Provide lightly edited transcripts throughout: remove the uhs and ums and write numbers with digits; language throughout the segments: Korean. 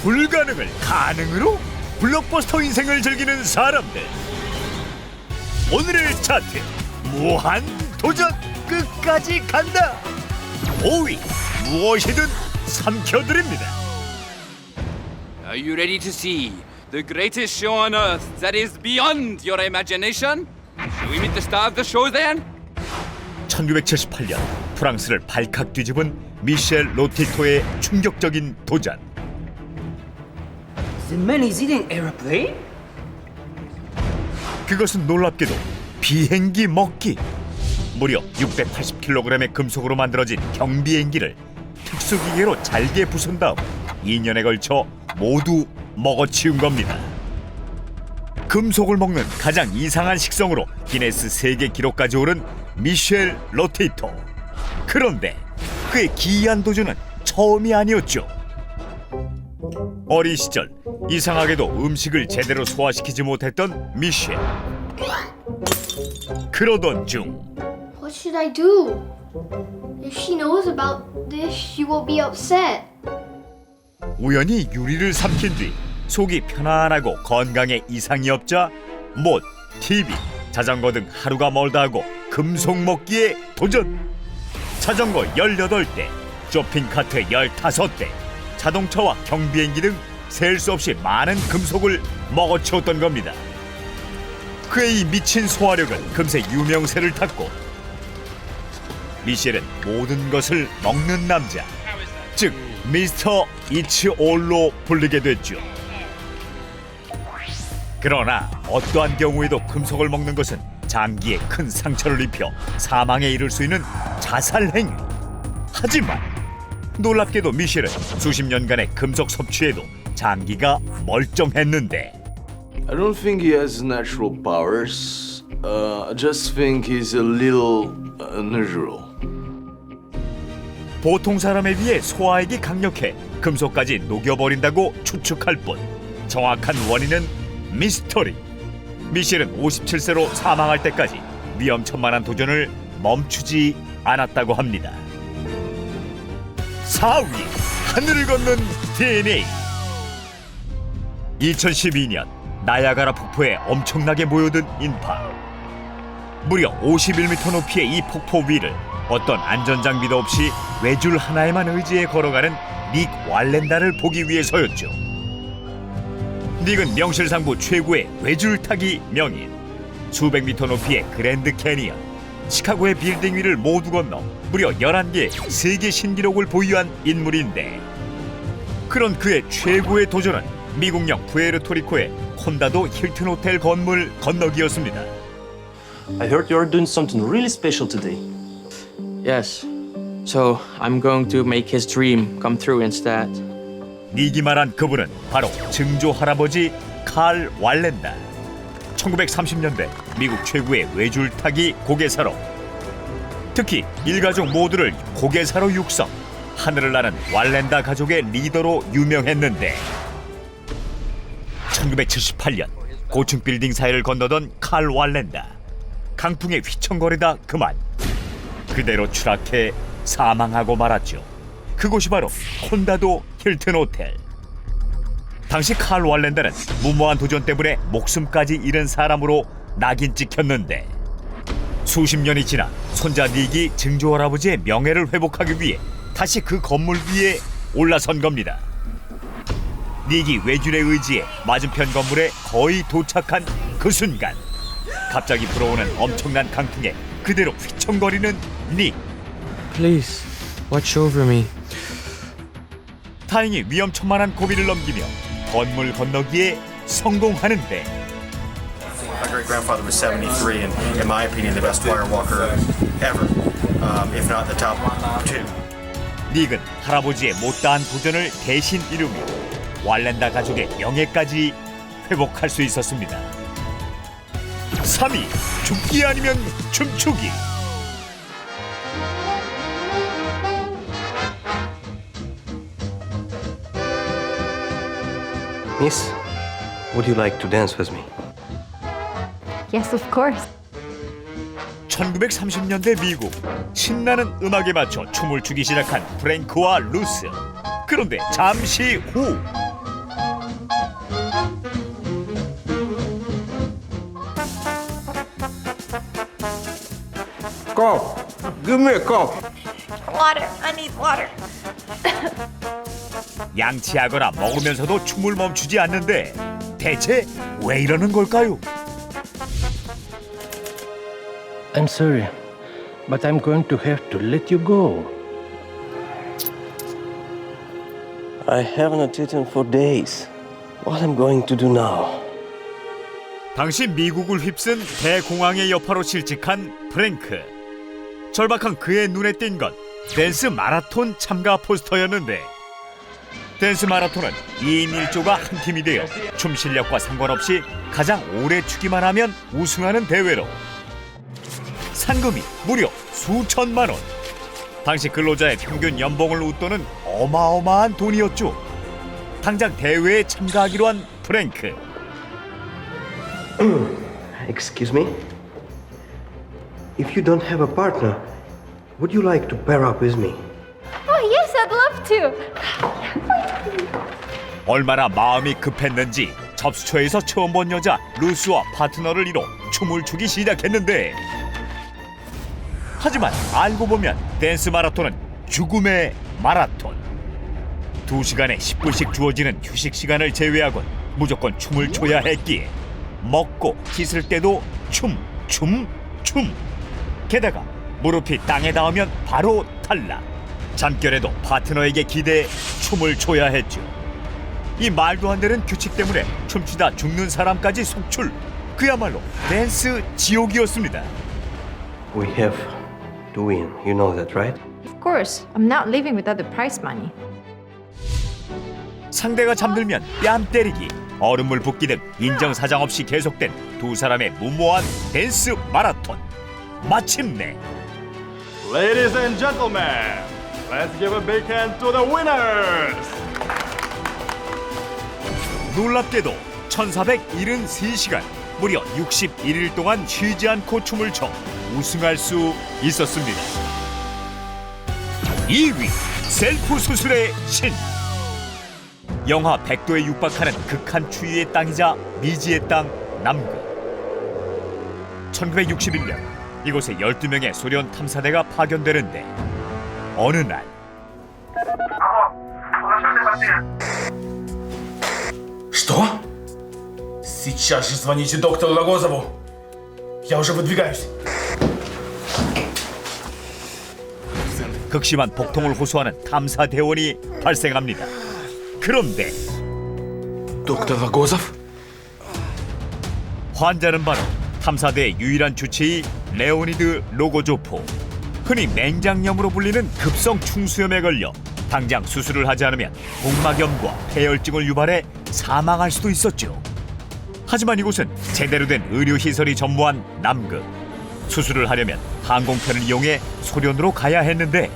불가능을 가능으로 블록버스터 인생을 즐기는 사람들. 오늘의 차트 무한 도전 끝까지 간다. 5위 무엇이든 삼켜드립니다. Are you ready to see the greatest show on earth that is beyond your imagination? Shall we meet the star of the show then? 1978년 프랑스를 발칵 뒤집은 미셸 로티토의 충격적인 도전. The man is eating airplane? 그것은 놀랍게도 비행기 먹기. 무려 680kg의 금속으로 만들어진 경비행기를 특수기계로 잘게 부순 다음 2년에 걸쳐 모두 먹어치운 겁니다. 금속을 먹는 가장 이상한 식성으로 기네스 세계 기록까지 오른 미셸 로티토. 그런데 그의 기이한 도전은 처음이 아니었죠. 어린 시절 이상하게도 음식을 제대로 소화시키지 못했던 미셸. 그러던 중 What should I do? If she knows about this, she will be upset. 우연히 유리를 삼킨 뒤 속이 편안하고 건강에 이상이 없자 못, TV, 자전거 등 하루가 멀다 하고 금속 먹기에 도전. 자전거 18대, 쇼핑카트 15대, 자동차와 경비행기 등 셀 수 없이 많은 금속을 먹어치웠던 겁니다. 그의 이 미친 소화력은 금세 유명세를 탔고 미셸은 모든 것을 먹는 남자, 즉 미스터 이츠올로 불리게 됐죠. 그러나 어떠한 경우에도 금속을 먹는 것은 장기에 큰 상처를 입혀 사망에 이를 수 있는 자살 행위. 하지만 놀랍게도 미셸은 수십 년간의 금속 섭취에도 장기가 멀쩡했는데 I don't think he has natural powers. I just think he's a little unusual. 보통 사람에 비해 소화액이 강력해 금속까지 녹여버린다고 추측할 뿐 정확한 원인은 미스터리. 미셸은 57세로 사망할 때까지 위험천만한 도전을 멈추지 않았다고 합니다. 4위 하늘을 걷는 DNA. 2012년 나야가라 폭포에 엄청나게 모여든 인파. 무려 51m 높이의 이 폭포 위를 어떤 안전장비도 없이 외줄 하나에만 의지해 걸어가는 닉 왈렌다를 보기 위해서였죠. 닉은 명실상부 최고의 외줄타기 명인. 수백 미터 높이의 그랜드 캐니언, 시카고의 빌딩 위를 모두 건너 무려 11개의 세계 신기록을 보유한 인물인데, 그런 그의 최고의 도전은 미국령 푸에르토리코의 콘다도 힐튼 호텔 건물 건너기였습니다. I heard you're doing something really special today. Yes. So I'm going to make his dream come true instead. 닉이 말한 그분은 바로 증조 할아버지 칼 왈렌다. 1930년대 미국 최고의 외줄타기 고개사로, 특히 일가족 모두를 고개사로 육성, 하늘을 나는 왈렌다 가족의 리더로 유명했는데 1978년 고층 빌딩 사이를 건너던 칼 왈렌다. 강풍에 휘청거리다 그만 그대로 추락해 사망하고 말았죠. 그곳이 바로 콘다도 힐튼 호텔. 당시 칼 왈렌다는 무모한 도전 때문에 목숨까지 잃은 사람으로 낙인 찍혔는데, 수십 년이 지나 손자 닉이 증조 할아버지의 명예를 회복하기 위해 다시 그 건물 위에 올라선 겁니다. 닉이 외줄에 의지해 맞은편 건물에 거의 도착한 그 순간 갑자기 불어오는 엄청난 강풍에 그대로 휘청거리는 닉. Please, watch over me. 다행히 위험천만한 고비를 넘기며 건물 건너기에 성공하는데, My great grandfather was 73 and in my opinion the best wire walker ever, if not the top two. 닉은 할아버지의 못다한 도전을 대신 이루며 왈렌다 가족의 명예까지 회복할 수 있었습니다. 3위 죽기 아니면 춤추기. Miss, would you like to dance with me? Yes, of course. 1930년대 미국, 신나는 음악에 맞춰 춤을 추기 시작한 프랭크와 루스. 그런데 잠시 후 Coke. Give me a Coke. Water. I need water. 양치하거나 먹으면서도 춤을 멈추지 않는데 대체 왜 이러는 걸까요? I'm sorry, but I'm going to have to let you go. I haven't eaten for days. What I'm going to do now? 당시 미국을 휩쓴 대공황의 여파로 실직한 프랭크. 절박한 그의 눈에 띈 건 댄스 마라톤 참가 포스터였는데 댄스 마라톤은 2인 1조가 한 팀이 되어 춤 실력과 상관없이 가장 오래 추기만 하면 우승하는 대회로 상금이 무려 수천만 원. 당시 근로자의 평균 연봉을 웃도는 어마어마한 돈이었죠. 당장 대회에 참가하기로 한 프랭크. Excuse me? If you don't have a partner, would you like to pair up with me? Oh, yes, I'd love to. 얼마나 마음이 급했는지 접수처에서 처음 본 여자 루스와 파트너를 이뤄 춤을 추기 시작했는데 하지만 알고 보면 댄스 마라톤은 죽음의 마라톤. 2시간에 10분씩 주어지는 휴식 시간을 제외하곤 무조건 춤을 춰야 했기에 먹고 씻을 때도 춤. 게다가 무릎이 땅에 닿으면 바로 탈락. 잠결에도 파트너에게 기대해 춤을 춰야 했죠. 이 말도 안 되는 규칙 때문에 춤추다 죽는 사람까지 속출. 그야말로 댄스 지옥이었습니다. We have to win. You know that, right? Of course, I'm not living without the prize money. 상대가 잠들면 뺨 때리기, 얼음물 붓기 등 인정사정 없이 계속된 두 사람의 무모한 댄스 마라톤. 마침내 Ladies and gentlemen, let's give a big hand to the winners. 놀랍게도 1473시간 무려 61일 동안 쉬지 않고 춤을 춰 우승할 수 있었습니다. 2위 셀프 수술의 신. 영하 100도에 육박하는 극한 추위의 땅이자 미지의 땅 남극. 1961년 이곳에 12명의 소련 탐사대가 파견되는데 어느 날 Что? Сейчас же звоните доктору Рогозову. Я уже выдвигаюсь. 극심한 복통을 호소하는 탐사대원이 발생합니다. 그런데 Доктор Рогозов? 환자는 바로 탐사대의 유일한 주치의 레오니드 로고조프. 흔히 맹장염으로 불리는 급성 충수염에 걸려 당장 수술을 하지 않으면 복막염과 폐혈증을 유발해 사망할 수도 있었죠. 하지만 이곳은 제대로 된 의료시설이 전무한 남극. 수술을 하려면 항공편을 이용해 소련으로 가야 했는데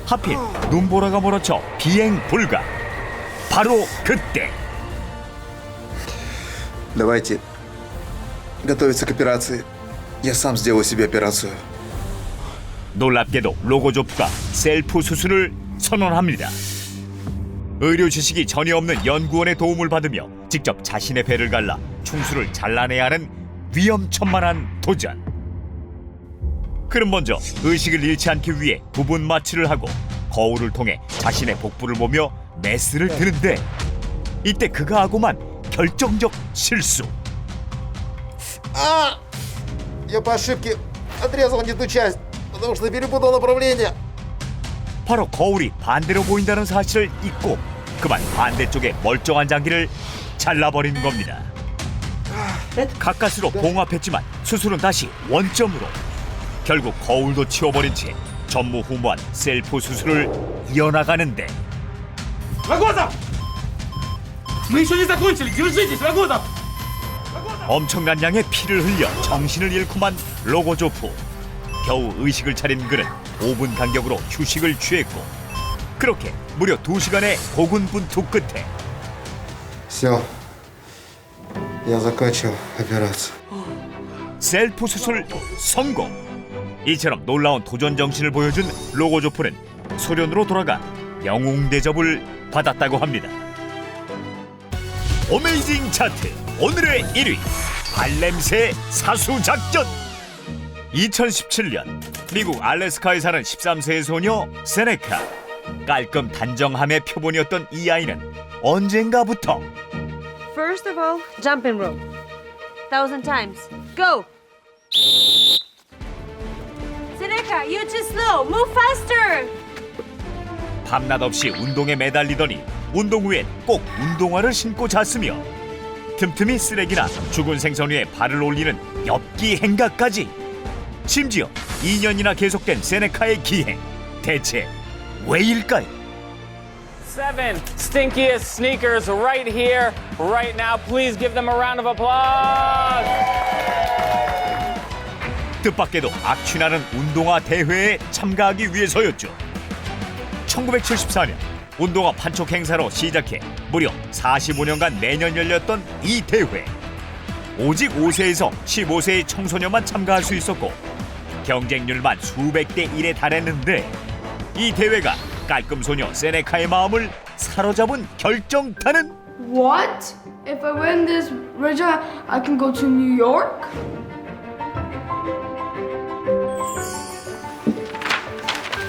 하필 눈보라가 멀어져 비행 불가. 바로 그때 Давайте готовиться к операции. Я сам сделаю себе операцию. 놀랍게도 로고조프가 셀프 수술을 선언합니다. 의료 지식이 전혀 없는 연구원의 도움을 받으며 직접 자신의 배를 갈라 충수를 잘라내야 하는 위험천만한 도전. 그는 먼저 의식을 잃지 않기 위해 부분 마취를 하고 거울을 통해 자신의 복부를 보며 메스를 드는데 이때 그가 하고만 결정적 실수. Я по ошибке отрезал не ту часть, потому что перепутал направление. 바로 거울이 반대로 보인다는 사실을 잊고 그만 반대쪽의 멀쩡한 장기를 잘라버린 겁니다. 가까스로 봉합했지만 수술은 다시 원점으로. 결국 거울도 치워버린 채 전무후무한 셀프 수술을 이어나가는데 Рогозов! Мы еще не закончили! Держитесь, Рогозов! 엄청난 양의 피를 흘려 정신을 잃고만 로고조프. 겨우 의식을 차린 그는 5분 간격으로 휴식을 취했고 그렇게 무려 2시간의 고군분투 끝에 Все. Я закончил операцию. 셀프 수술 성공. 이처럼 놀라운 도전 정신을 보여준 로고조프는 소련으로 돌아가 영웅 대접을 받았다고 합니다. 어메이징 차트 오늘의 1위 발냄새 사수작전. 2017년 미국 알래스카에 사는 13세의 소녀 세네카. 깔끔 단정함의 표본이었던 이 아이는 언젠가부터 First of all, jump and rope. 1,000 times. Go! Seneca, you're too slow. Move faster! 밤낮 없이 운동에 매달리더니 운동 후엔 꼭 운동화를 신고 잤으며 틈틈이 쓰레기나 죽은 생선 위에 발을 올리는 엽기 행각까지. 심지어 2년이나 계속된 세네카의 기행. 대체 왜일까요? 7 stinkiest sneakers right here, right now. Please give them a round of applause. 뜻밖에도 악취나는 운동화 대회에 참가하기 위해서였죠. 1974년 운동화 판촉 행사로 시작해 무려 45년간 매년 열렸던 이 대회. 오직 5세에서 15세의 청소년만 참가할 수 있었고 경쟁률만 수백 대 1에 달했는데 이 대회가 깔끔소녀 세네카의 마음을 사로잡은 결정타는 What? If I win this, Regia, I can go to New York?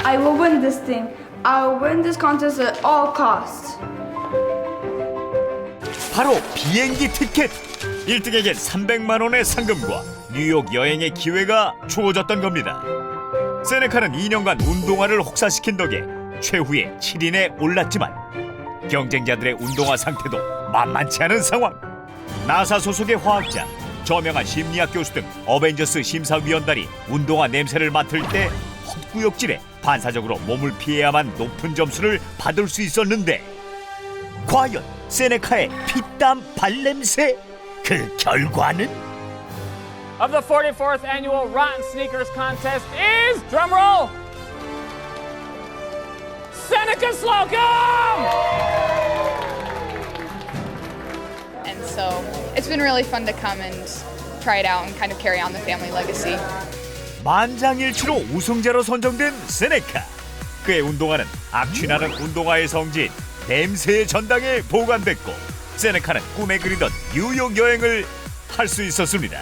I will win this thing. I will win this contest at all costs. 바로 비행기 티켓. 1등에겐 300만 원의 상금과 뉴욕 여행의 기회가 주어졌던 겁니다. 세네카는 2년간 운동화를 혹사시킨 덕에 최후의 7인에 올랐지만 경쟁자들의 운동화 상태도 만만치 않은 상황. 나사 소속의 화학자, 저명한 심리학 교수 등 어벤져스 심사위원단이 운동화 냄새를 맡을 때 헛구역질에 반사적으로 몸을 피해야만 높은 점수를 받을 수 있었는데 과연 세네카의 피땀 발냄새? 그 결과는? Of the 44th annual Rotten Sneakers contest is, drumroll, Seneca Slocum! And so it's been really fun to come and try it out and kind of carry on the family legacy. 만장일치로 우승자로 선정된 세네카. 그의 운동화는 악취나는 운동화의 성지인 냄새의 전당에 보관됐고 세네카는 꿈에 그리던 뉴욕 여행을 할 수 있었습니다.